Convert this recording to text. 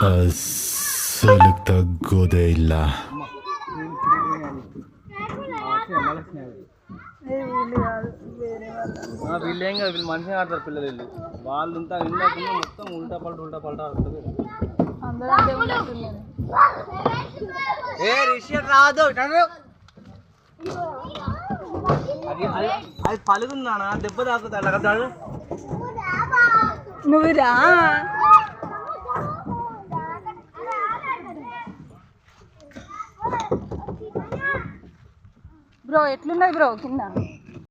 అస్సలు తగ్గోదే ఇలా వీళ్ళేం కాదు, వీళ్ళు మంచిగా ఆడతారు పిల్లలు. వీళ్ళు వాళ్ళు ఉంటా ఇందాక మొత్తం ఉల్టా పల్టా ఆడుతుంది. ఏ రిషియట్ రాదు, అది పలుగుందానా దెబ్బ తాకుతా అలాగతాడు. నువ్వు రా బ్రో. ఎట్లున్నాయి బ్రో కింద?